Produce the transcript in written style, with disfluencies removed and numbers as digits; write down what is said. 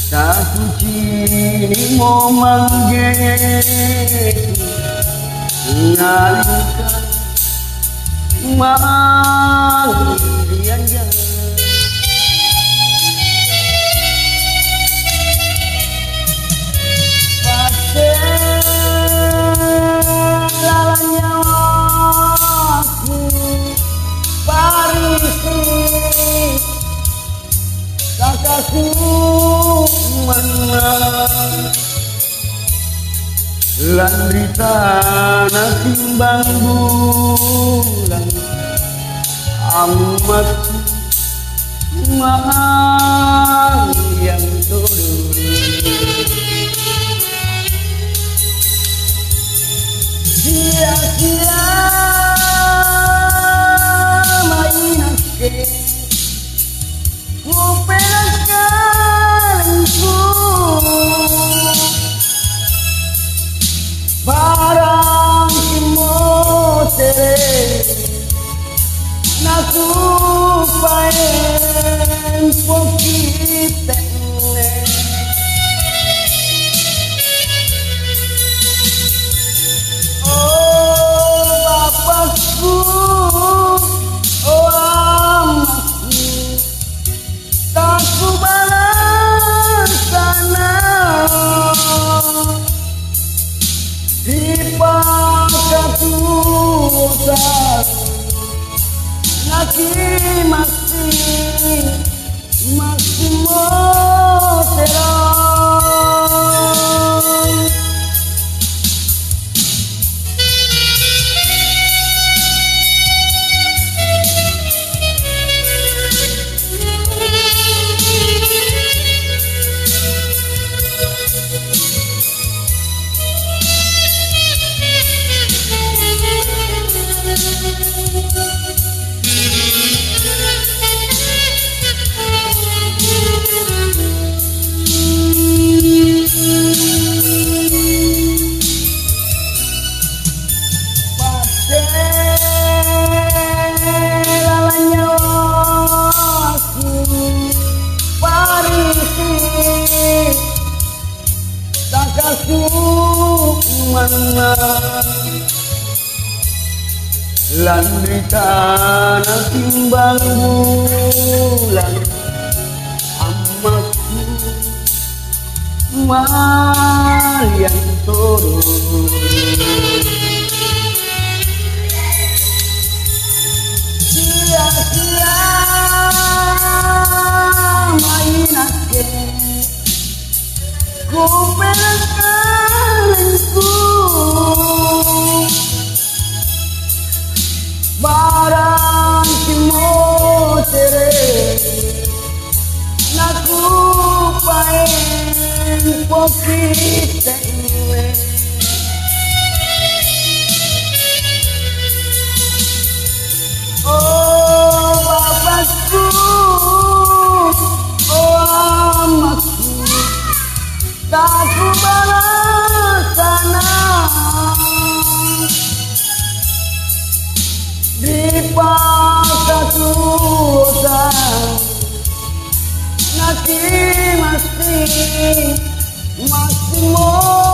Satu cini mau manggil ngalihkan manggilian pasti lalanya aku parisi kakakku landri tanah timbang bulan amat mahal yang turun sia-sia main ake ku pelakkanku barang kimotere naku paen pokite oh bapakku oh amatku tak ku balas sana dipakatusan lagi masih mau terang mana landri tanah timbang bulan amatku mahal yang turun sia-sia main ake ku pelakkanku barang kimotere naku paen pokite oh bapakku oh amatku tak ku balas sana dipakatusan lagi masih mau